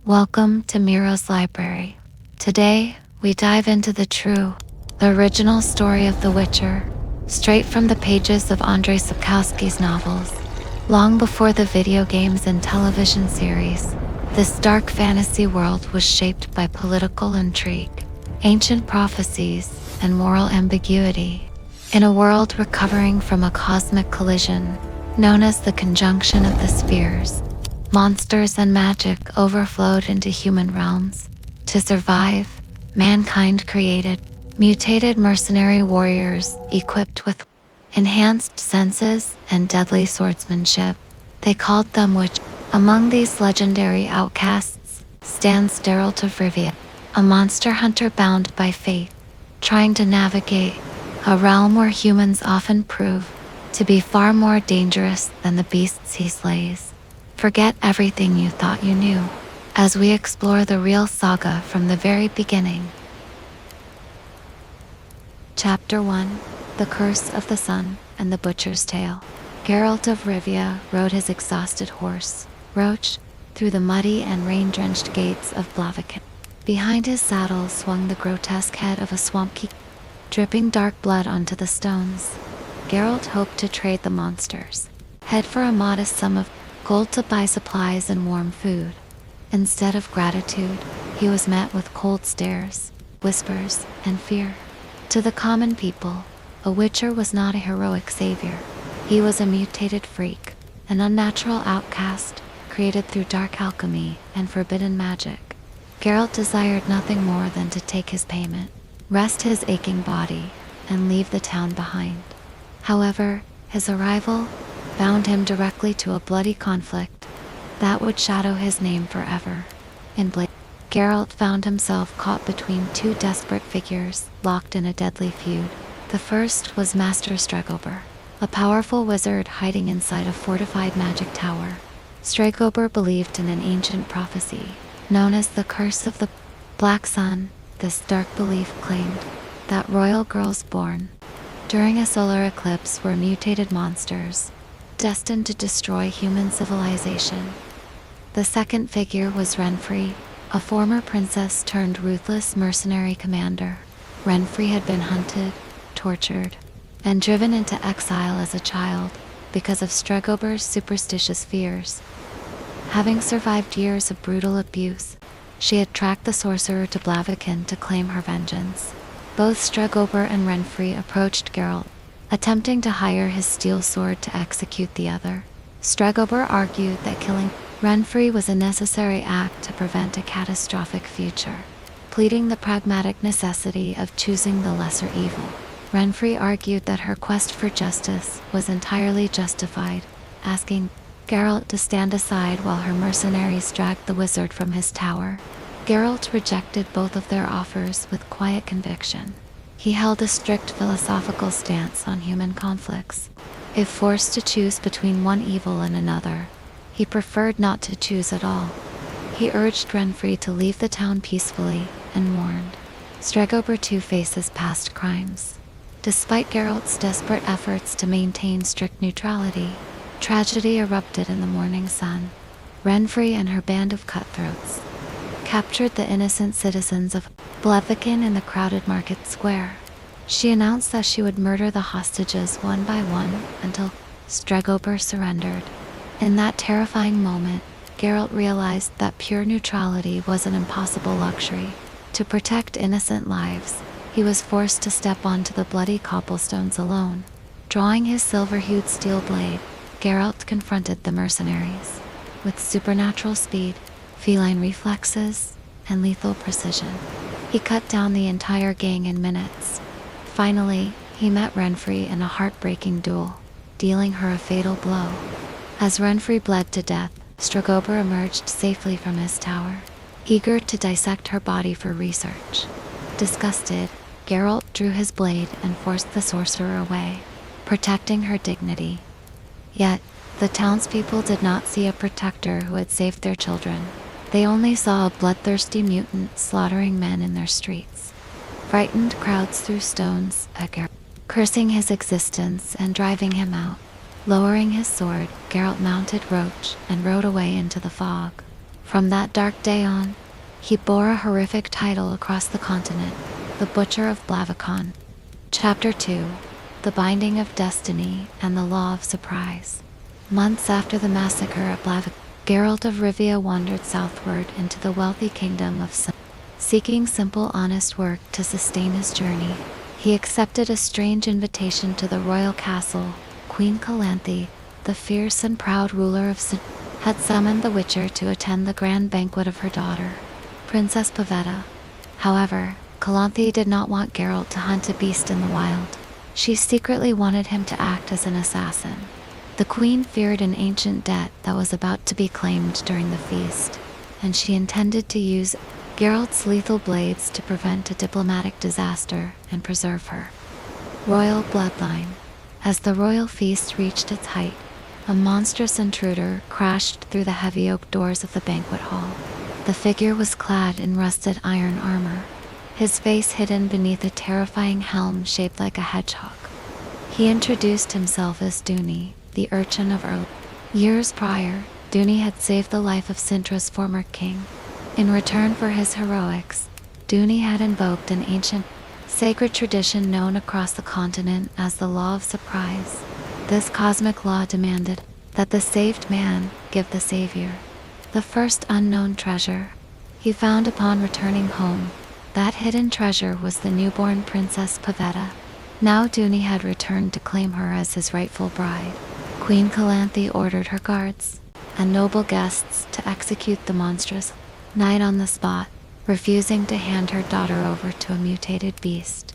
Welcome to Miro's Library. Today, we dive into the original story of The Witcher, straight from the pages of Andrzej Sapkowski's novels. Long before the video games and television series, this dark fantasy world was shaped by political intrigue, ancient prophecies, and moral ambiguity. In a world recovering from a cosmic collision known as the conjunction of the spheres, monsters and magic overflowed into human realms. To survive, mankind created mutated mercenary warriors equipped with enhanced senses and deadly swordsmanship. They called them witch. Among these legendary outcasts stands Geralt of Rivia, a monster hunter bound by fate, trying to navigate a realm where humans often prove to be far more dangerous than the beasts he slays. Forget everything you thought you knew as we explore the real saga from the very beginning. Chapter 1: The Curse of the Sun and the Butcher's Tale. Geralt of Rivia rode his exhausted horse, Roach, through the muddy and rain-drenched gates of Blaviken. Behind his saddle swung the grotesque head of a swamp king, dripping dark blood onto the stones. Geralt hoped to trade the monsters, head for a modest sum of gold to buy supplies and warm food. Instead of gratitude, he was met with cold stares, whispers, and fear. To the common people, a witcher was not a heroic savior. He was a mutated freak, an unnatural outcast created through dark alchemy and forbidden magic. Geralt desired nothing more than to take his payment, rest his aching body, and leave the town behind. However, his arrival bound him directly to a bloody conflict that would shadow his name forever. In Blade, Geralt found himself caught between two desperate figures locked in a deadly feud. The first was Master Stregobor, a powerful wizard hiding inside a fortified magic tower. Stregobor believed in an ancient prophecy known as the Curse of the Black Sun. This dark belief claimed that royal girls born during a solar eclipse were mutated monsters destined to destroy human civilization. The second figure was Renfri, a former princess turned ruthless mercenary commander. Renfri had been hunted, tortured, and driven into exile as a child because of Stregobor's superstitious fears. Having survived years of brutal abuse, she had tracked the sorcerer to Blaviken to claim her vengeance. Both Stregobor and Renfri approached Geralt, attempting to hire his steel sword to execute the other. Stregobor argued that killing Renfri was a necessary act to prevent a catastrophic future, pleading the pragmatic necessity of choosing the lesser evil. Renfri argued that her quest for justice was entirely justified, asking Geralt to stand aside while her mercenaries dragged the wizard from his tower. Geralt rejected both of their offers with quiet conviction. He held a strict philosophical stance on human conflicts. If forced to choose between one evil and another, he preferred not to choose at all. He urged Renfri to leave the town peacefully and warned Stregobor to face his past crimes. Despite Geralt's desperate efforts to maintain strict neutrality, tragedy erupted in the morning sun. Renfri and her band of cutthroats captured the innocent citizens of Blaviken in the crowded market square. She announced that she would murder the hostages one by one until Stregobor surrendered. In that terrifying moment, Geralt realized that pure neutrality was an impossible luxury. To protect innocent lives, he was forced to step onto the bloody cobblestones alone. Drawing his silver-hued steel blade, Geralt confronted the mercenaries. With supernatural speed, feline reflexes, and lethal precision, he cut down the entire gang in minutes. Finally, he met Renfri in a heartbreaking duel, dealing her a fatal blow. As Renfri bled to death, Stregobor emerged safely from his tower, eager to dissect her body for research. Disgusted, Geralt drew his blade and forced the sorcerer away, protecting her dignity. Yet, the townspeople did not see a protector who had saved their children. They only saw a bloodthirsty mutant slaughtering men in their streets. Frightened crowds threw stones at Geralt, cursing his existence and driving him out. Lowering his sword, Geralt mounted Roach and rode away into the fog. From that dark day on, he bore a horrific title across the continent, the Butcher of Blaviken. Chapter 2: The Binding of Destiny and the Law of Surprise. Months after the massacre at Blaviken, Geralt of Rivia wandered southward into the wealthy kingdom of Cintra. Seeking simple, honest work to sustain his journey, he accepted a strange invitation to the royal castle. Queen Calanthe, the fierce and proud ruler of Cintra, had summoned the Witcher to attend the grand banquet of her daughter, Princess Pavetta. However, Calanthe did not want Geralt to hunt a beast in the wild. She secretly wanted him to act as an assassin. The queen feared an ancient debt that was about to be claimed during the feast, and she intended to use Geralt's lethal blades to prevent a diplomatic disaster and preserve her royal bloodline. As the royal feast reached its height, a monstrous intruder crashed through the heavy oak doors of the banquet hall. The figure was clad in rusted iron armor, his face hidden beneath a terrifying helm shaped like a hedgehog. He introduced himself as Duny, the urchin of Earl. Years prior, Duny had saved the life of Cintra's former king. In return for his heroics, Duny had invoked an ancient, sacred tradition known across the continent as the Law of Surprise. This cosmic law demanded that the saved man give the savior the first unknown treasure he found upon returning home. That hidden treasure was the newborn Princess Pavetta. Now Duny had returned to claim her as his rightful bride. Queen Calanthe ordered her guards and noble guests to execute the monstrous knight on the spot, refusing to hand her daughter over to a mutated beast.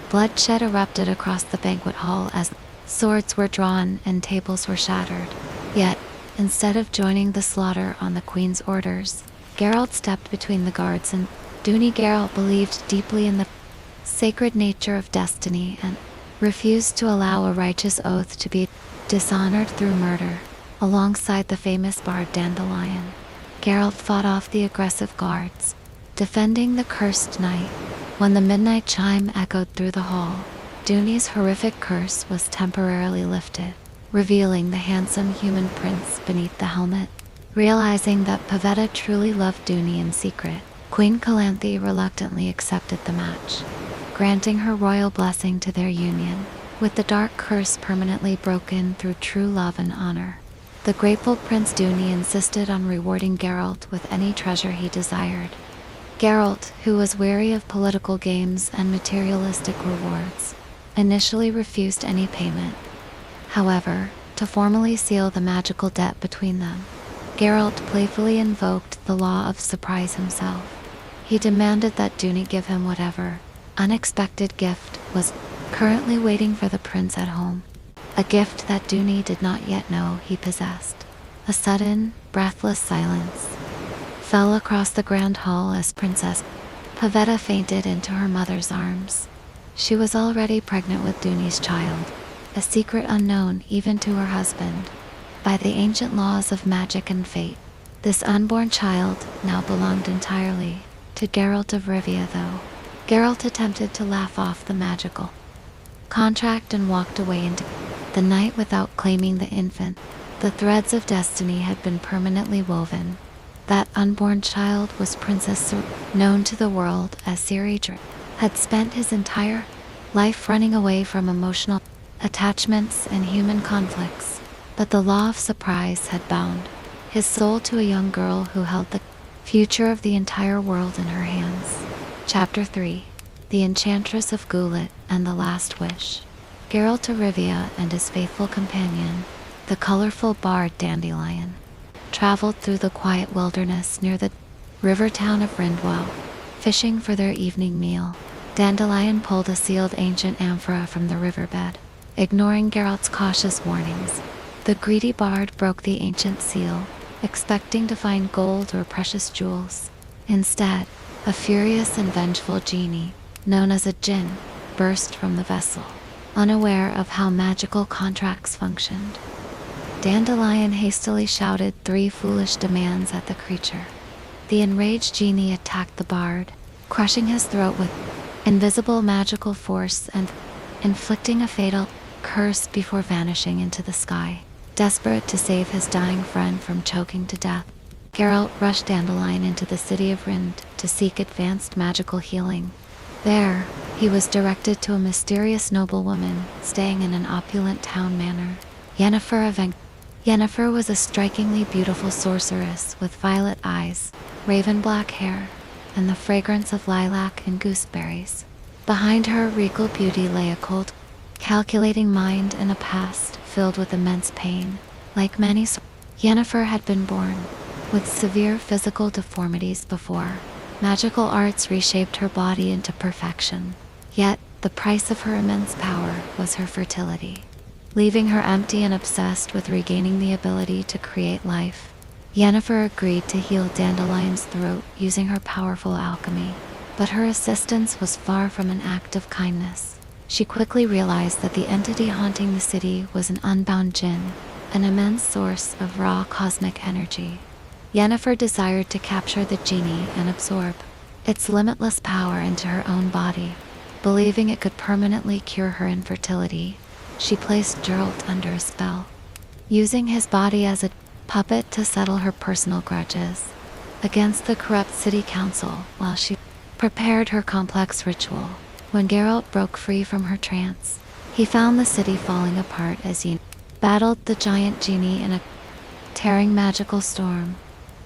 Bloodshed erupted across the banquet hall as swords were drawn and tables were shattered. Yet, instead of joining the slaughter on the queen's orders, Geralt stepped between the guards and Duny. Geralt believed deeply in the sacred nature of destiny and refused to allow a righteous oath to be dishonored through murder. Alongside the famous bard Dandelion, Geralt fought off the aggressive guards, defending the cursed knight. When the midnight chime echoed through the hall, Duny's horrific curse was temporarily lifted, revealing the handsome human prince beneath the helmet. Realizing that Pavetta truly loved Duny in secret, Queen Calanthe reluctantly accepted the match, granting her royal blessing to their union, with the dark curse permanently broken through true love and honor. The grateful Prince Duny insisted on rewarding Geralt with any treasure he desired. Geralt, who was wary of political games and materialistic rewards, initially refused any payment. However, to formally seal the magical debt between them, Geralt playfully invoked the Law of Surprise himself. He demanded that Duny give him whatever unexpected gift was currently waiting for the prince at home, a gift that Duny did not yet know he possessed. A sudden, breathless silence fell across the grand hall as Princess Pavetta fainted into her mother's arms. She was already pregnant with Duny's child, a secret unknown even to her husband. By the ancient laws of magic and fate, this unborn child now belonged entirely to Geralt of Rivia. Though Geralt attempted to laugh off the magical contract and walked away into the night without claiming the infant. The threads of destiny had been permanently woven. That unborn child was Princess Ciri, known to the world as Ciri, had spent his entire life running away from emotional attachments and human conflicts, but the Law of Surprise had bound his soul to a young girl who held the future of the entire world in her hands. Chapter 3: The Enchantress of Ghoulet and the Last Wish. Geralt of Rivia and his faithful companion, the colorful bard Dandelion, traveled through the quiet wilderness near the river town of Rindwell, fishing for their evening meal. Dandelion pulled a sealed ancient amphora from the riverbed, ignoring Geralt's cautious warnings. The greedy bard broke the ancient seal, expecting to find gold or precious jewels. Instead, a furious and vengeful genie, known as a djinn, burst from the vessel, unaware of how magical contracts functioned. Dandelion hastily shouted 3 foolish demands at the creature. The enraged genie attacked the bard, crushing his throat with invisible magical force and inflicting a fatal curse before vanishing into the sky. Desperate to save his dying friend from choking to death, Geralt rushed Dandelion into the city of Rind to seek advanced magical healing. There, he was directed to a mysterious noblewoman staying in an opulent town manor, Yennefer of Yennefer was a strikingly beautiful sorceress with violet eyes, raven-black hair, and the fragrance of lilac and gooseberries. Behind her regal beauty lay a cold, calculating mind and a past filled with immense pain. Like many, Yennefer had been born with severe physical deformities before. Magical arts reshaped her body into perfection. Yet, the price of her immense power was her fertility. Leaving her empty and obsessed with regaining the ability to create life, Yennefer agreed to heal Dandelion's throat using her powerful alchemy. But her assistance was far from an act of kindness. She quickly realized that the entity haunting the city was an unbound djinn, an immense source of raw cosmic energy. Yennefer desired to capture the genie and absorb its limitless power into her own body. Believing it could permanently cure her infertility, she placed Geralt under a spell, using his body as a puppet to settle her personal grudges against the corrupt city council while she prepared her complex ritual. When Geralt broke free from her trance, he found the city falling apart as he battled the giant genie in a tearing magical storm.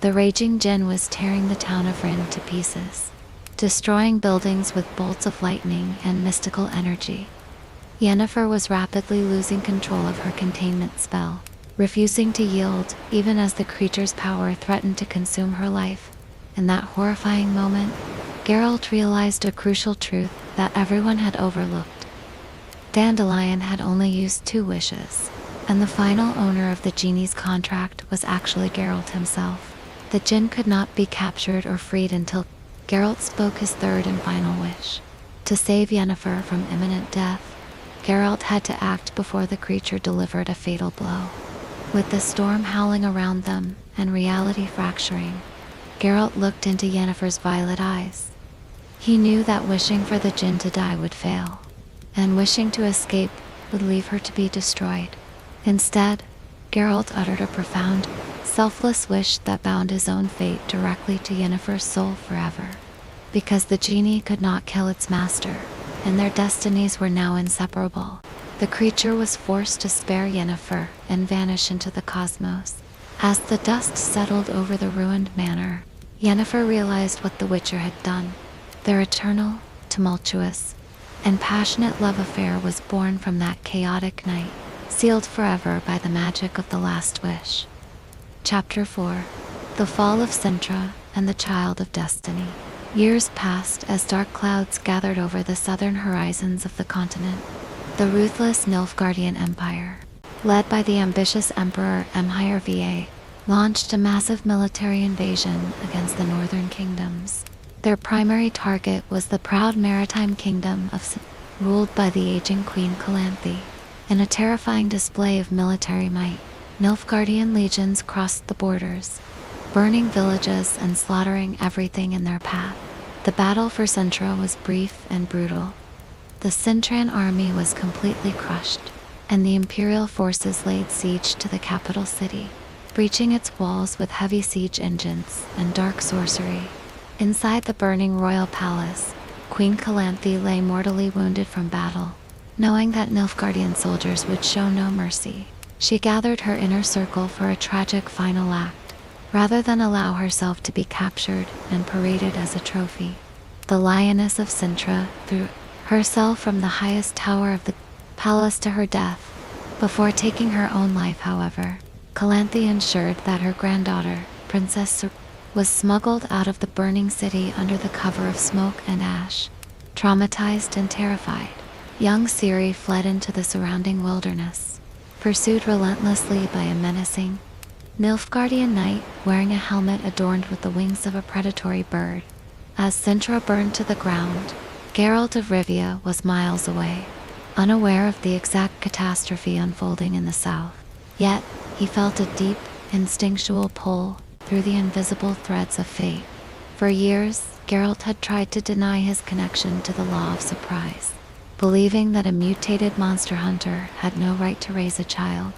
The raging djinn was tearing the town of Rind to pieces, destroying buildings with bolts of lightning and mystical energy. Yennefer was rapidly losing control of her containment spell, refusing to yield even as the creature's power threatened to consume her life. In that horrifying moment, Geralt realized a crucial truth that everyone had overlooked. Dandelion had only used 2 wishes, and the final owner of the genie's contract was actually Geralt himself. The djinn could not be captured or freed until Geralt spoke his 3rd and final wish. To save Yennefer from imminent death, Geralt had to act before the creature delivered a fatal blow. With the storm howling around them and reality fracturing, Geralt looked into Yennefer's violet eyes. He knew that wishing for the djinn to die would fail, and wishing to escape would leave her to be destroyed. Instead, Geralt uttered a profound, selfless wish that bound his own fate directly to Yennefer's soul forever. Because the genie could not kill its master, and their destinies were now inseparable, the creature was forced to spare Yennefer and vanish into the cosmos. As the dust settled over the ruined manor, Yennefer realized what the Witcher had done. Their eternal, tumultuous, and passionate love affair was born from that chaotic night, sealed forever by the magic of the last wish. Chapter 4. The Fall of Cintra and the Child of Destiny. Years passed as dark clouds gathered over the southern horizons of the continent. The ruthless Nilfgaardian Empire, led by the ambitious Emperor Mhirva, launched a massive military invasion against the northern kingdoms. Their primary target was the proud maritime kingdom of Cintra, ruled by the aging Queen Calanthe. In a terrifying display of military might, Nilfgaardian legions crossed the borders, burning villages and slaughtering everything in their path. The battle for Cintra was brief and brutal. The Cintran army was completely crushed, and the imperial forces laid siege to the capital city, breaching its walls with heavy siege engines and dark sorcery. Inside the burning royal palace, Queen Calanthe lay mortally wounded from battle. Knowing that Nilfgaardian soldiers would show no mercy, she gathered her inner circle for a tragic final act, rather than allow herself to be captured and paraded as a trophy. The Lioness of Cintra threw herself from the highest tower of the palace to her death. Before taking her own life, however, Calanthe ensured that her granddaughter, Princess Ciri, was smuggled out of the burning city under the cover of smoke and ash. Traumatized and terrified, young Ciri fled into the surrounding wilderness, pursued relentlessly by a menacing Nilfgaardian knight wearing a helmet adorned with the wings of a predatory bird. As Cintra burned to the ground, Geralt of Rivia was miles away, unaware of the exact catastrophe unfolding in the south. Yet, he felt a deep, instinctual pull through the invisible threads of fate. For years, Geralt had tried to deny his connection to the law of surprise, believing that a mutated monster hunter had no right to raise a child.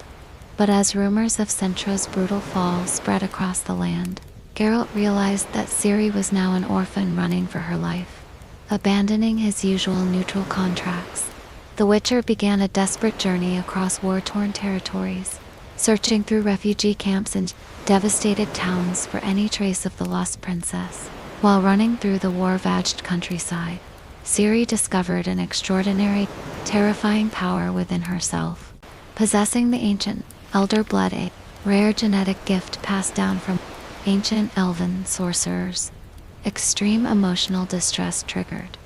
But as rumors of Cintra's brutal fall spread across the land, Geralt realized that Ciri was now an orphan running for her life. Abandoning his usual neutral contracts, the Witcher began a desperate journey across war-torn territories, searching through refugee camps and devastated towns for any trace of the lost princess. While running through the war-ravaged countryside, Ciri discovered an extraordinary, terrifying power within herself. Possessing the ancient elder blood, a rare genetic gift passed down from ancient elven sorcerers. Extreme emotional distress triggered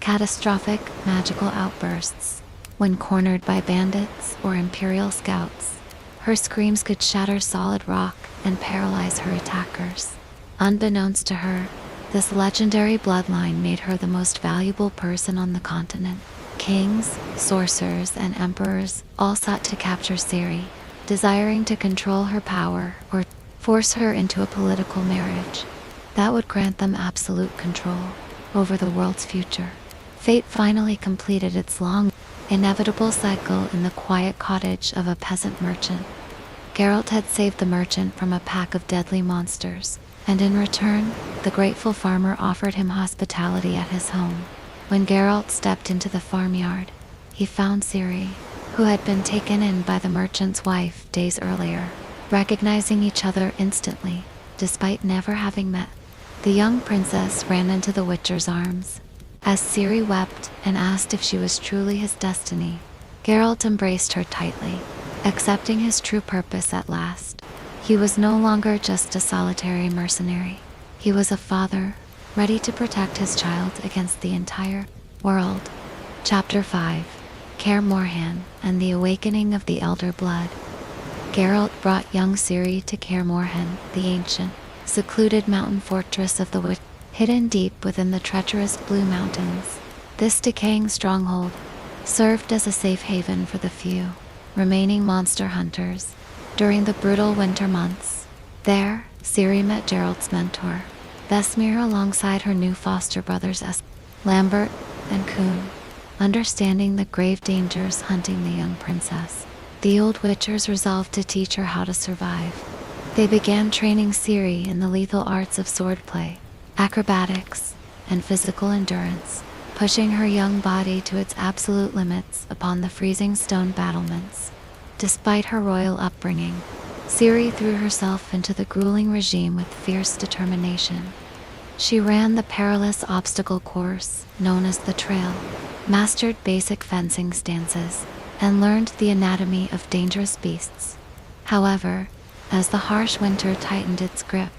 catastrophic magical outbursts. When cornered by bandits or Imperial scouts, her screams could shatter solid rock and paralyze her attackers. Unbeknownst to her, this legendary bloodline made her the most valuable person on the continent. Kings, sorcerers, and emperors all sought to capture Ciri, desiring to control her power or force her into a political marriage that would grant them absolute control over the world's future. Fate finally completed its long, inevitable cycle in the quiet cottage of a peasant merchant. Geralt had saved the merchant from a pack of deadly monsters, and in return, the grateful farmer offered him hospitality at his home. When Geralt stepped into the farmyard, he found Ciri, who had been taken in by the merchant's wife days earlier. Recognizing each other instantly, despite never having met, the young princess ran into the Witcher's arms. As Ciri wept and asked if she was truly his destiny, Geralt embraced her tightly, accepting his true purpose at last. He was no longer just a solitary mercenary. He was a father, ready to protect his child against the entire world. Chapter 5. Kaer Morhen and the Awakening of the Elder Blood. Geralt brought young Ciri to Kaer Morhen, the ancient, secluded mountain fortress of the Witch, hidden deep within the treacherous Blue Mountains. This decaying stronghold served as a safe haven for the few remaining monster hunters during the brutal winter months. There, Ciri met Geralt's mentor, Vesemir, alongside her new foster brothers Lambert and Kuhn. Understanding the grave dangers hunting the young princess, the old Witchers resolved to teach her how to survive. They began training Ciri in the lethal arts of swordplay, acrobatics, and physical endurance, pushing her young body to its absolute limits upon the freezing stone battlements. Despite her royal upbringing, Ciri threw herself into the grueling regime with fierce determination. She ran the perilous obstacle course known as the Trail, mastered basic fencing stances, and learned the anatomy of dangerous beasts. However, as the harsh winter tightened its grip,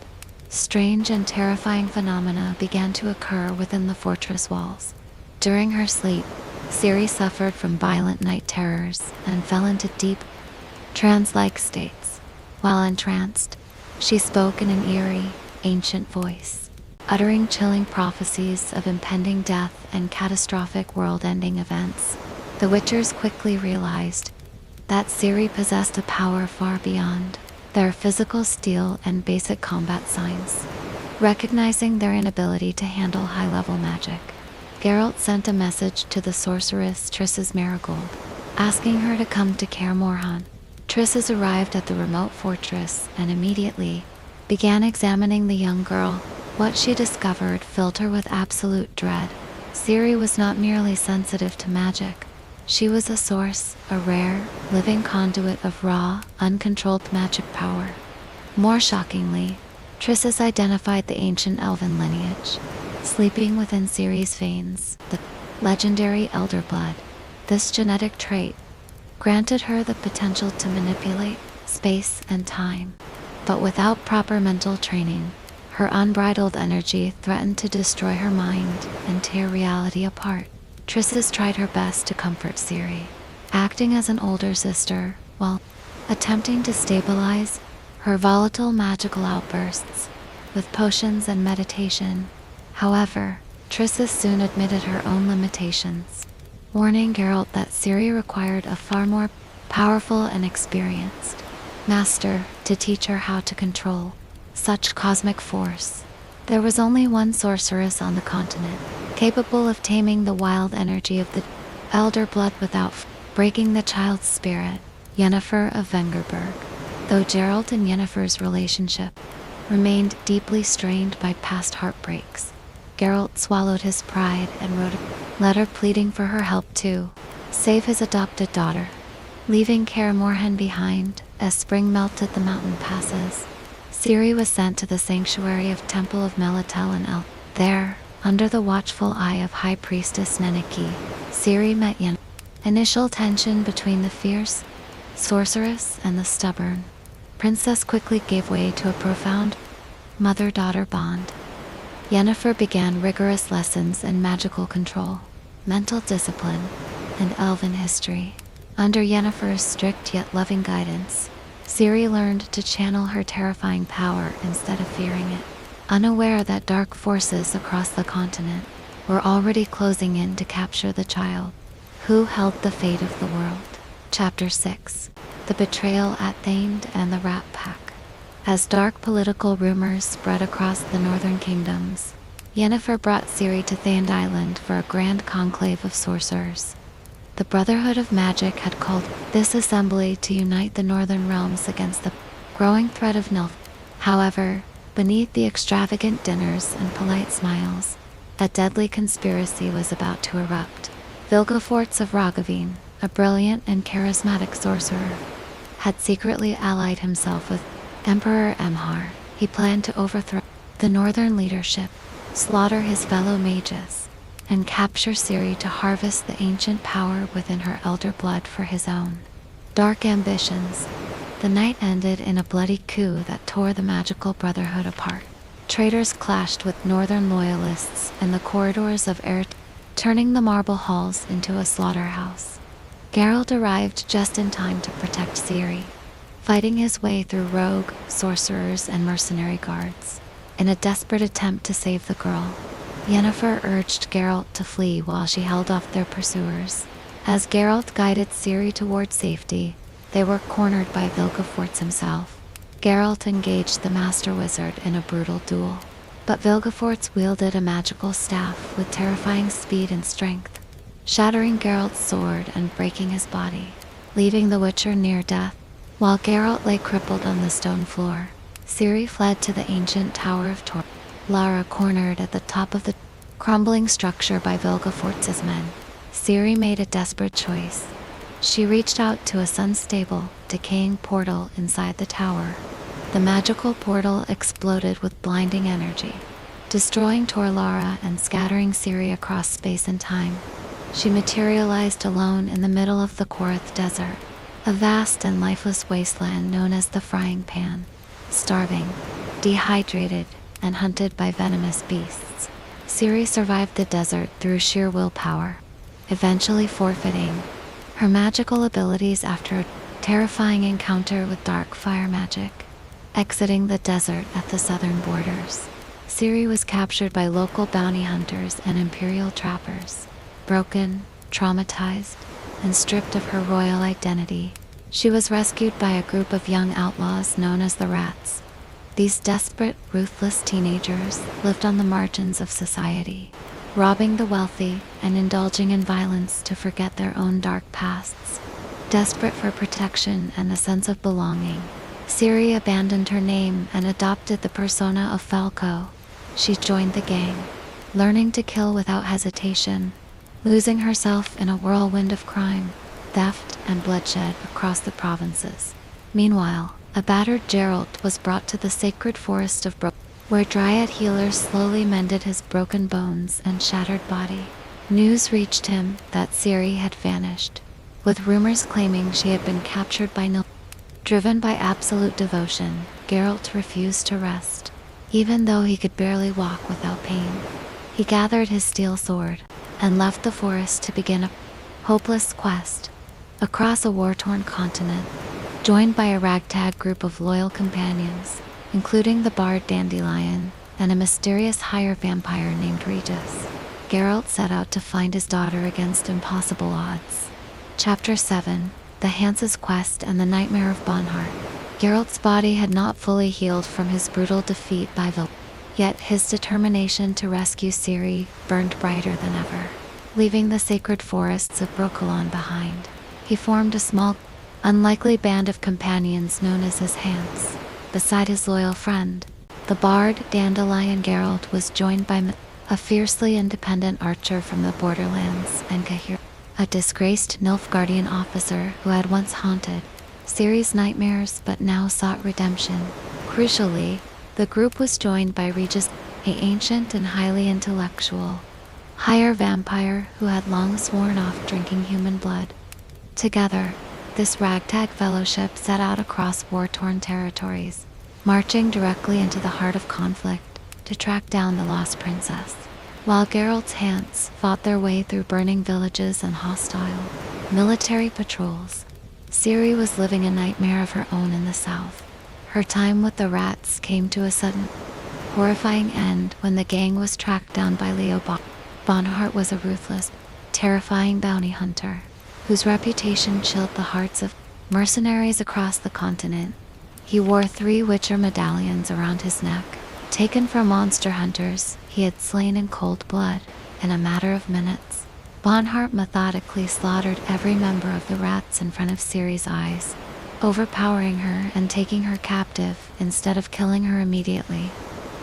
strange and terrifying phenomena began to occur within the fortress walls. During her sleep, Ciri suffered from violent night terrors and fell into deep, trance-like states. While entranced, she spoke in an eerie, ancient voice, uttering chilling prophecies of impending death and catastrophic world-ending events. The Witchers quickly realized that Ciri possessed a power far beyond their physical steel and basic combat science. Recognizing their inability to handle high-level magic, Geralt sent a message to the sorceress Tris's Marigold, asking her to come to Kaer Morhen. Tris's arrived at the remote fortress and immediately began examining the young girl. What she discovered filled her with absolute dread. Ciri was not merely sensitive to magic. She was a source, a rare, living conduit of raw, uncontrolled magic power. More shockingly, Tris's identified the ancient elven lineage, sleeping within Ciri's veins, the legendary elder blood. This genetic trait granted her the potential to manipulate space and time, but without proper mental training, her unbridled energy threatened to destroy her mind and tear reality apart. Tris tried her best to comfort Ciri, acting as an older sister while attempting to stabilize her volatile magical outbursts with potions and meditation. However, Tris soon admitted her own limitations, warning Geralt that Ciri required a far more powerful and experienced master to teach her how to control such cosmic force. There was only one sorceress on the continent, capable of taming the wild energy of the elder blood without breaking the child's spirit, Yennefer of Vengerberg. Though Geralt and Yennefer's relationship remained deeply strained by past heartbreaks. Geralt swallowed his pride and wrote a letter pleading for her help to save his adopted daughter. Leaving Kaer Morhen behind, as spring melted the mountain passes, Ciri was sent to the sanctuary of Temple of Melitel in El. There, under the watchful eye of High Priestess Neniki, Ciri met Yennefer. Initial tension between the fierce sorceress and the stubborn princess quickly gave way to a profound mother-daughter bond. Yennefer began rigorous lessons in magical control, mental discipline, and elven history. Under Yennefer's strict yet loving guidance, Ciri learned to channel her terrifying power instead of fearing it, unaware that dark forces across the continent were already closing in to capture the child who held the fate of the world. Chapter 6: The Betrayal at Thanedd and the Rat Pack. As dark political rumors spread across the northern kingdoms, Yennefer brought Ciri to Thanedd Island for a grand conclave of sorcerers. The Brotherhood of Magic had called this assembly to unite the northern realms against the growing threat of Nilf. However, beneath the extravagant dinners and polite smiles, a deadly conspiracy was about to erupt. Vilgefortz of Ragavine, a brilliant and charismatic sorcerer, had secretly allied himself with Emperor Emhar. He planned to overthrow the northern leadership, slaughter his fellow mages, and capture Ciri to harvest the ancient power within her elder blood for his own dark ambitions. The night ended in a bloody coup that tore the magical brotherhood apart. Traitors clashed with northern loyalists in the corridors of Eret, turning the marble halls into a slaughterhouse. Geralt arrived just in time to protect Ciri, fighting his way through rogue, sorcerers, and mercenary guards. In a desperate attempt to save the girl, Yennefer urged Geralt to flee while she held off their pursuers. As Geralt guided Ciri toward safety, they were cornered by Vilgefortz himself. Geralt engaged the Master Wizard in a brutal duel, but Vilgefortz wielded a magical staff with terrifying speed and strength, shattering Geralt's sword and breaking his body, leaving the Witcher near death. While Geralt lay crippled on the stone floor, Ciri fled to the ancient Tower of Tor. Lara cornered at the top of the crumbling structure by Vilgefortz's men. Ciri made a desperate choice. She reached out to a unstable, decaying portal inside the tower. The magical portal exploded with blinding energy, destroying Torlara and scattering Ciri across space and time. She materialized alone in the middle of the Korath Desert, a vast and lifeless wasteland known as the Frying Pan. Starving, dehydrated, and hunted by venomous beasts, Ciri survived the desert through sheer willpower, eventually forfeiting her magical abilities after a terrifying encounter with dark fire magic. Exiting the desert at the southern borders, Ciri was captured by local bounty hunters and imperial trappers. Broken, traumatized, and stripped of her royal identity, she was rescued by a group of young outlaws known as the Rats. These desperate, ruthless teenagers lived on the margins of society, robbing the wealthy and indulging in violence to forget their own dark pasts. Desperate for protection and a sense of belonging, Ciri abandoned her name and adopted the persona of Falco. She joined the gang, learning to kill without hesitation, losing herself in a whirlwind of crime, theft, and bloodshed across the provinces. Meanwhile, a battered Geralt was brought to the sacred forest of where dryad healers slowly mended his broken bones and shattered body. News reached him that Ciri had vanished, with rumors claiming she had been captured by Nil. Driven by absolute devotion, Geralt refused to rest, even though he could barely walk without pain. He gathered his steel sword and left the forest to begin a hopeless quest across a war-torn continent, joined by a ragtag group of loyal companions, including the bard Dandelion and a mysterious higher vampire named Regis. Geralt set out to find his daughter against impossible odds. Chapter 7: The Hansa's Quest and the Nightmare of Bonhart. Geralt's body had not fully healed from his brutal defeat by Vil, yet his determination to rescue Ciri burned brighter than ever. Leaving the sacred forests of Brokilon behind, he formed a small, unlikely band of companions known as his Hands. Beside his loyal friend, The bard Dandelion Geralt was joined by a fiercely independent archer from the borderlands, and Kaer, a disgraced Nilfgaardian officer who had once haunted Ciri's nightmares but now sought redemption. Crucially, the group was joined by Regis, an ancient and highly intellectual higher vampire who had long sworn off drinking human blood. Together, this ragtag fellowship set out across war-torn territories, marching directly into the heart of conflict to track down the lost princess. While Geralt's Hands fought their way through burning villages and hostile military patrols, Ciri was living a nightmare of her own in the south. Her time with the rats came to a sudden, horrifying end when the gang was tracked down by Leo Bonhart was a ruthless, terrifying bounty hunter, whose reputation chilled the hearts of mercenaries across the continent. He wore 3 Witcher medallions around his neck, taken from monster hunters he had slain in cold blood. In a matter of minutes, Bonhart methodically slaughtered every member of the rats in front of Ciri's eyes, overpowering her and taking her captive instead of killing her immediately.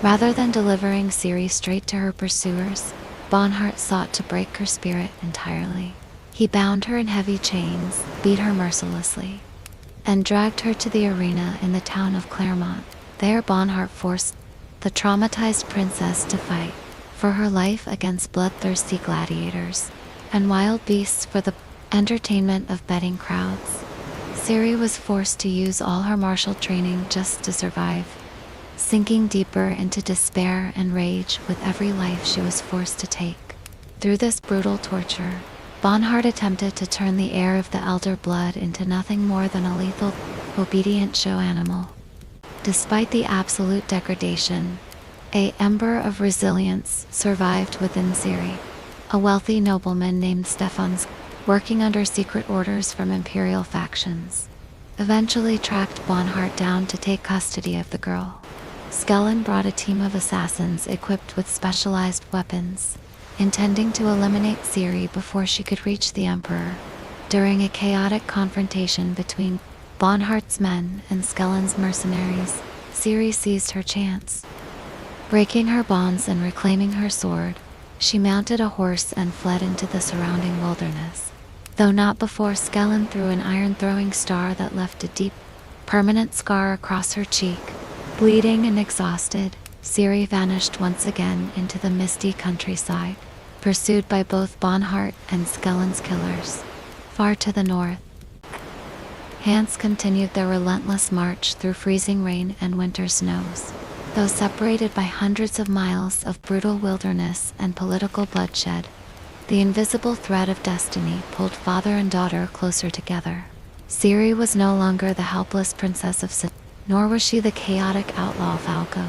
Rather than delivering Ciri straight to her pursuers, Bonhart sought to break her spirit entirely. He bound her in heavy chains, beat her mercilessly, and dragged her to the arena in the town of Claremont. There Bonhart forced the traumatized princess to fight for her life against bloodthirsty gladiators and wild beasts for the entertainment of betting crowds. Ciri was forced to use all her martial training just to survive, sinking deeper into despair and rage with every life she was forced to take. Through this brutal torture, Bonhart attempted to turn the heir of the Elder Blood into nothing more than a lethal, obedient show animal. Despite the absolute degradation, an ember of resilience survived within Ciri. A wealthy nobleman named Stefans, working under secret orders from imperial factions, eventually tracked Bonhart down to take custody of the girl. Skellen brought a team of assassins equipped with specialized weapons, intending to eliminate Ciri before she could reach the Emperor. During a chaotic confrontation between Bonhart's men and Skellen's mercenaries, Ciri seized her chance. Breaking her bonds and reclaiming her sword, she mounted a horse and fled into the surrounding wilderness. Though not before Skellen threw an iron-throwing star that left a deep, permanent scar across her cheek. Bleeding and exhausted, Ciri vanished once again into the misty countryside, pursued by both Bonhart and Skellen's killers. Far to the north, Hansa continued their relentless march through freezing rain and winter snows. Though separated by hundreds of miles of brutal wilderness and political bloodshed, the invisible thread of destiny pulled father and daughter closer together. Ciri was no longer the helpless princess of Cintra, nor was she the chaotic outlaw Falco.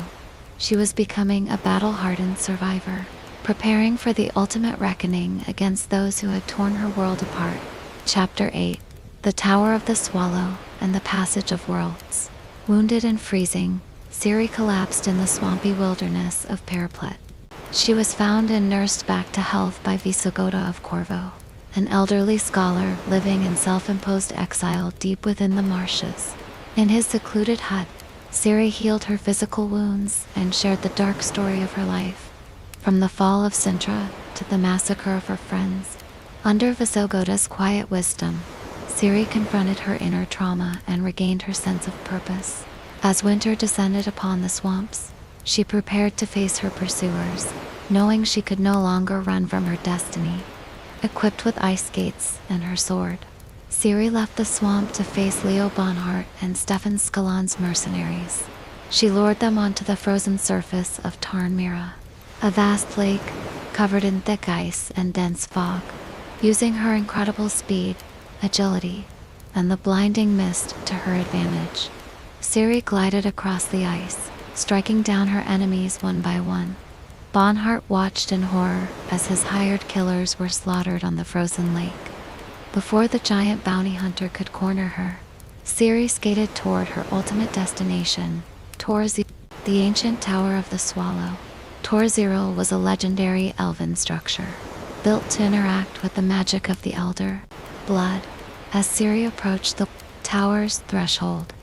She was becoming a battle-hardened survivor, preparing for the ultimate reckoning against those who had torn her world apart. Chapter 8: The Tower of the Swallow and the Passage of Worlds. Wounded and freezing, Ciri collapsed in the swampy wilderness of Periplet. She was found and nursed back to health by Visigoda of Corvo, an elderly scholar living in self-imposed exile deep within the marshes. In his secluded hut, Ciri healed her physical wounds and shared the dark story of her life, from the fall of Cintra to the massacre of her friends. Under Visigoda's quiet wisdom, Ciri confronted her inner trauma and regained her sense of purpose. As winter descended upon the swamps, she prepared to face her pursuers, knowing she could no longer run from her destiny. Equipped with ice skates and her sword, Ciri left the swamp to face Leo Bonhart and Stefan Skellen's mercenaries. She lured them onto the frozen surface of Tarn Mira, a vast lake covered in thick ice and dense fog. Using her incredible speed, agility, and the blinding mist to her advantage, Ciri glided across the ice, striking down her enemies one by one. Bonhart watched in horror as his hired killers were slaughtered on the frozen lake. Before the giant bounty hunter could corner her, Ciri skated toward her ultimate destination, Torzil, the ancient Tower of the Swallow. Torzil was a legendary elven structure, built to interact with the magic of the Elder Blood. As Ciri approached the tower's threshold,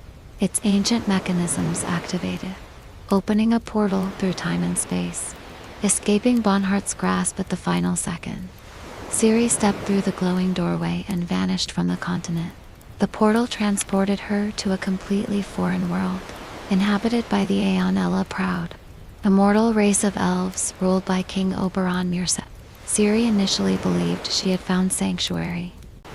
its ancient mechanisms activated. opening a portal through time and space, escaping Bonhart's grasp at the final second. Ciri stepped through the glowing doorway and vanished from the continent. The portal transported her to a completely foreign world, inhabited by the Aeonella Proud, a mortal race of elves ruled by King Oberon Mirce. Ciri initially believed she had found sanctuary,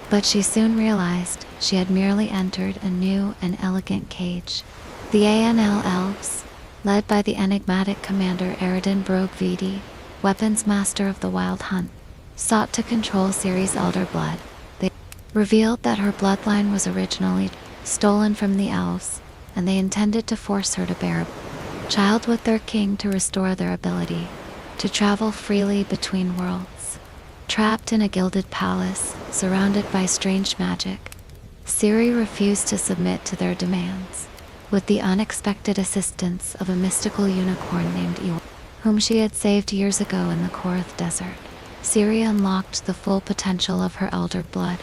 but she soon realized she had merely entered a new and elegant cage. The ANL elves, led by the enigmatic commander Eridan Brogvidi, weapons master of the Wild Hunt, sought to control Ciri's elder blood. They revealed that her bloodline was originally stolen from the elves, and they intended to force her to bear a child with their king to restore their ability to travel freely between worlds. Trapped in a gilded palace, surrounded by strange magic, Ciri refused to submit to their demands. With the unexpected assistance of a mystical unicorn named Iwa, whom she had saved years ago in the Korath Desert, Ciri unlocked the full potential of her elder blood,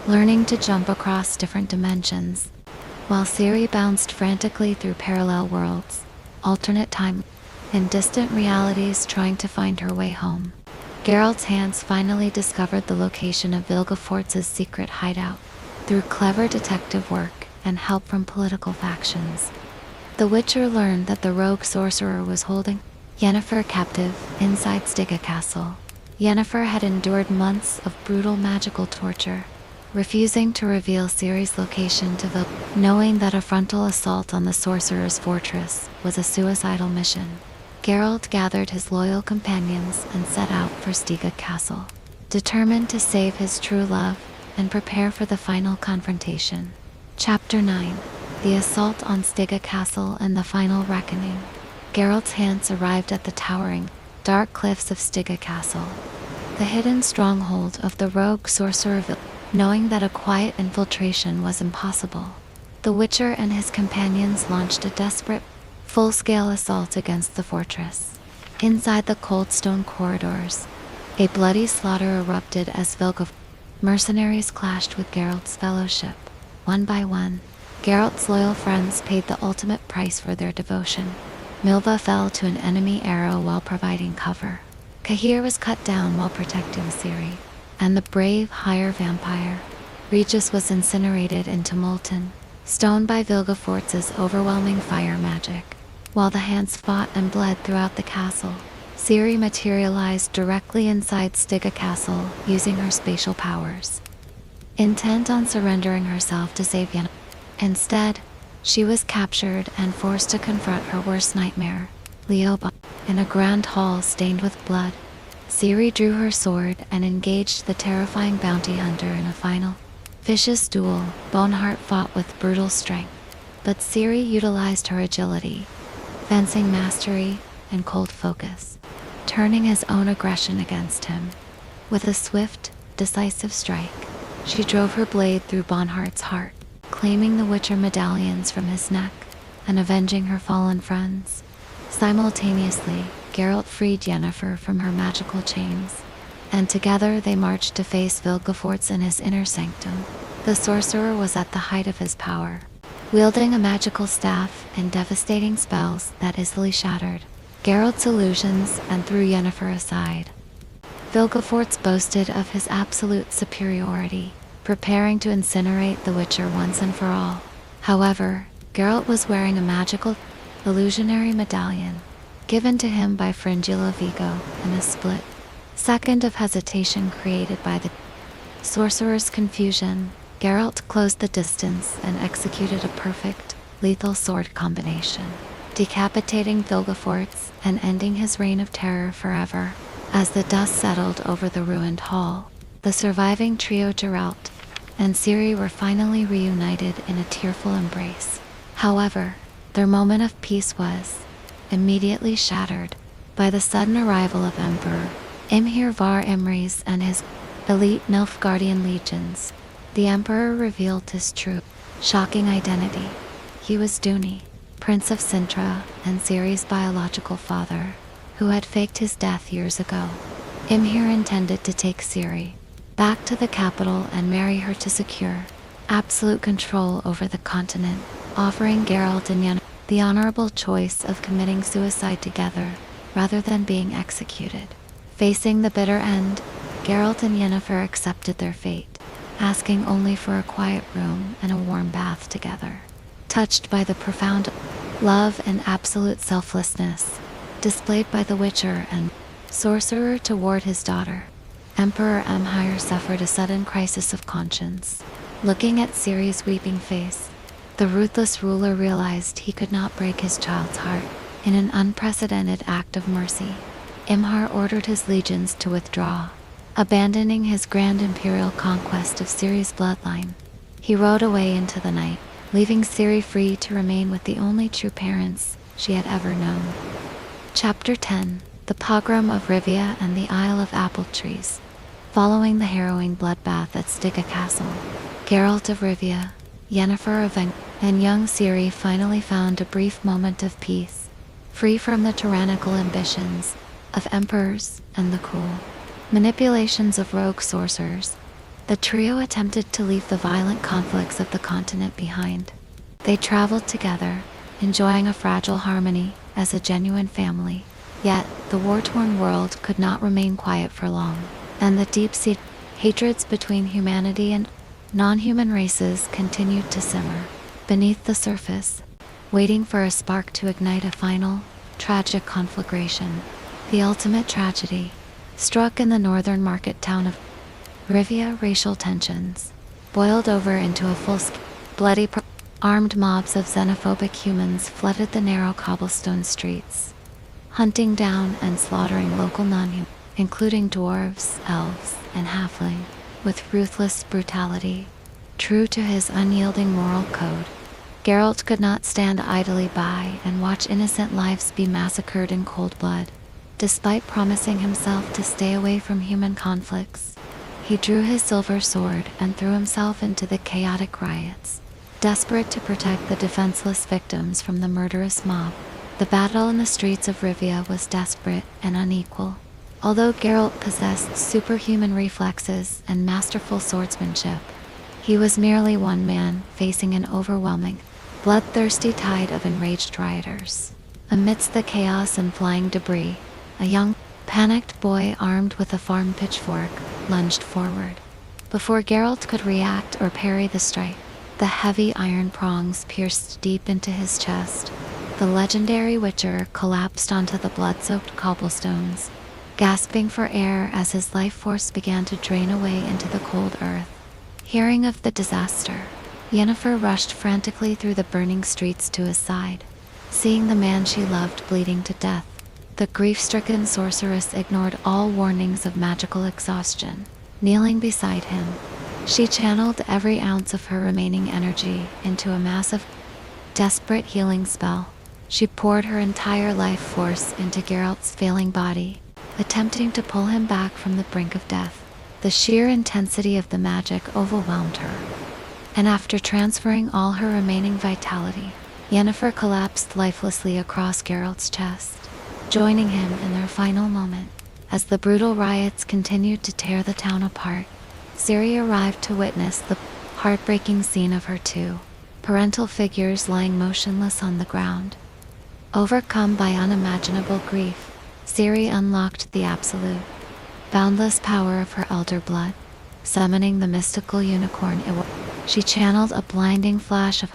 learning to jump across different dimensions. While Ciri bounced frantically through parallel worlds, alternate time, and distant realities trying to find her way home, Geralt's hands finally discovered the location of Vilgefortz's secret hideout. Through clever detective work and help from political factions, the Witcher learned that the rogue sorcerer was holding Yennefer captive inside Stygga Castle. Yennefer had endured months of brutal magical torture, refusing to reveal Ciri's location to Vilgefortz, knowing that a frontal assault on the sorcerer's fortress was a suicidal mission. Geralt gathered his loyal companions and set out for Stygga Castle, determined to save his true love and prepare for the final confrontation. Chapter 9: The Assault on Stygga Castle and the Final Reckoning. Geralt's hands arrived at the towering, dark cliffs of Stygga Castle, the hidden stronghold of the rogue sorcerer knowing that a quiet infiltration was impossible. The Witcher and his companions launched a desperate, full-scale assault against the fortress. Inside the cold stone corridors, a bloody slaughter erupted as mercenaries clashed with Geralt's fellowship. One by one, Geralt's loyal friends paid the ultimate price for their devotion. Milva fell to an enemy arrow while providing cover. Kaer was cut down while protecting Ciri, and the brave higher vampire, Regis, was incinerated into molten stone by Vilgefortz's overwhelming fire magic. While the hands fought and bled throughout the castle, Ciri materialized directly inside Stygga Castle using her spatial powers, intent on surrendering herself to save Yennefer. Instead, she was captured and forced to confront her worst nightmare, Leoba. In a grand hall stained with blood, Ciri drew her sword and engaged the terrifying bounty hunter in a final, vicious duel. Bonhart fought with brutal strength, but Ciri utilized her agility, fencing mastery, and cold focus, turning his own aggression against him. With a swift, decisive strike, she drove her blade through Bonhart's heart, claiming the Witcher medallions from his neck and avenging her fallen friends. Simultaneously, Geralt freed Yennefer from her magical chains, and together they marched to face Vilgefortz in his inner sanctum. The sorcerer was at the height of his power, wielding a magical staff and devastating spells that easily shattered Geralt's illusions and threw Yennefer aside. Vilgefortz boasted of his absolute superiority, preparing to incinerate the Witcher once and for all. However, Geralt was wearing a magical, illusionary medallion, given to him by Fringilla Vigo, in a split second of hesitation created by the sorcerer's confusion. Geralt closed the distance and executed a perfect, lethal sword combination, decapitating Vilgefortz and ending his reign of terror forever. As the dust settled over the ruined hall, the surviving trio Geralt and Ciri were finally reunited in a tearful embrace. However, their moment of peace was immediately shattered by the sudden arrival of Emperor Imhir var Emrys and his elite Nilfgaardian legions. The Emperor revealed his true, shocking identity. He was Duny, Prince of Cintra and Ciri's biological father, who had faked his death years ago. Imhir intended to take Ciri back to the capital and marry her to secure absolute control over the continent, offering Geralt and Yennefer the honorable choice of committing suicide together rather than being executed. Facing the bitter end, Geralt and Yennefer accepted their fate, asking only for a quiet room and a warm bath together. Touched by the profound love and absolute selflessness displayed by the Witcher and sorcerer toward his daughter, Emperor Amhir suffered a sudden crisis of conscience. Looking at Ciri's weeping face, the ruthless ruler realized he could not break his child's heart. In an unprecedented act of mercy, Imhar ordered his legions to withdraw, abandoning his grand imperial conquest of Ciri's bloodline. He rode away into the night, leaving Ciri free to remain with the only true parents she had ever known. Chapter 10: The Pogrom of Rivia and the Isle of Apple Trees. Following the harrowing bloodbath at Stygga Castle, Geralt of Rivia, Yennefer of and young Ciri finally found a brief moment of peace, free from the tyrannical ambitions of emperors and the cruel manipulations of rogue sorcerers. The trio attempted to leave the violent conflicts of the continent behind. They traveled together, enjoying a fragile harmony as a genuine family. Yet, the war-torn world could not remain quiet for long, and the deep-seated hatreds between humanity and non-human races continued to simmer beneath the surface, waiting for a spark to ignite a final, tragic conflagration. The ultimate tragedy struck in the northern market town of Rivia. Racial tensions boiled over into a full-scale, bloody armed mobs of xenophobic humans flooded the narrow cobblestone streets, hunting down and slaughtering local non-humans, including dwarves, elves, and halfling, with ruthless brutality. True to his unyielding moral code, Geralt could not stand idly by and watch innocent lives be massacred in cold blood. Despite promising himself to stay away from human conflicts, he drew his silver sword and threw himself into the chaotic riots, desperate to protect the defenseless victims from the murderous mob. The battle in the streets of Rivia was desperate and unequal. Although Geralt possessed superhuman reflexes and masterful swordsmanship, he was merely one man facing an overwhelming, bloodthirsty tide of enraged rioters. Amidst the chaos and flying debris, a young, panicked boy armed with a farm pitchfork lunged forward. Before Geralt could react or parry the strike, the heavy iron prongs pierced deep into his chest. The legendary Witcher collapsed onto the blood-soaked cobblestones, gasping for air as his life force began to drain away into the cold earth. Hearing of the disaster, Yennefer rushed frantically through the burning streets to his side. Seeing the man she loved bleeding to death, the grief-stricken sorceress ignored all warnings of magical exhaustion. Kneeling beside him, she channeled every ounce of her remaining energy into a massive, desperate healing spell. She poured her entire life force into Geralt's failing body, attempting to pull him back from the brink of death. The sheer intensity of the magic overwhelmed her, and after transferring all her remaining vitality, Yennefer collapsed lifelessly across Geralt's chest, joining him in their final moment. As the brutal riots continued to tear the town apart, Ciri arrived to witness the heartbreaking scene of her two parental figures lying motionless on the ground. Overcome by unimaginable grief, Ciri unlocked the absolute, boundless power of her elder blood. Summoning the mystical unicorn, she channeled a blinding flash of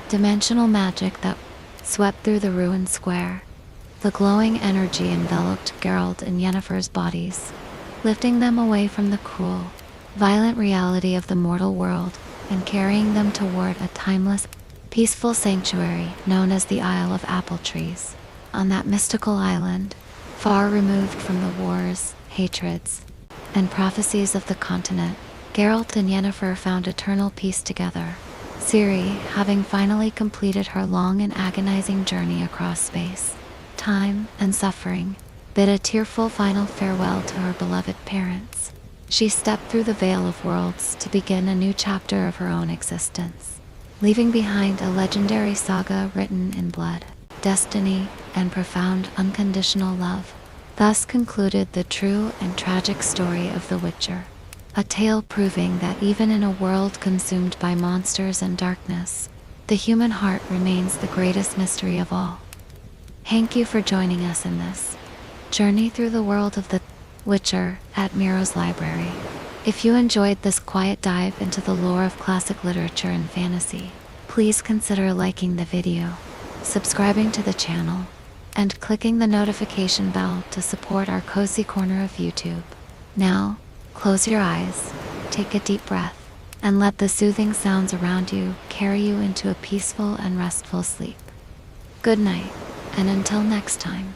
dimensional magic that swept through the ruined square. The glowing energy enveloped Geralt and Yennefer's bodies, lifting them away from the cruel, violent reality of the mortal world and carrying them toward a timeless, peaceful sanctuary known as the Isle of Apple Trees. On that mystical island, far removed from the wars, hatreds, and prophecies of the continent, Geralt and Yennefer found eternal peace together. Ciri, having finally completed her long and agonizing journey across space, time, and suffering, bid a tearful final farewell to her beloved parents. She stepped through the Veil of Worlds to begin a new chapter of her own existence, leaving behind a legendary saga written in blood, destiny, and profound unconditional love. Thus concluded the true and tragic story of The Witcher, a tale proving that even in a world consumed by monsters and darkness, The human heart remains the greatest mystery of all. Thank you for joining us in this journey through the world of the Witcher at Miro's library. If you enjoyed this quiet dive into the lore of classic literature and fantasy, please consider liking the video, subscribing to the channel, and clicking the notification bell to support our cozy corner of YouTube. Now, close your eyes, take a deep breath, and let the soothing sounds around you carry you into a peaceful and restful sleep. Good night, and until next time.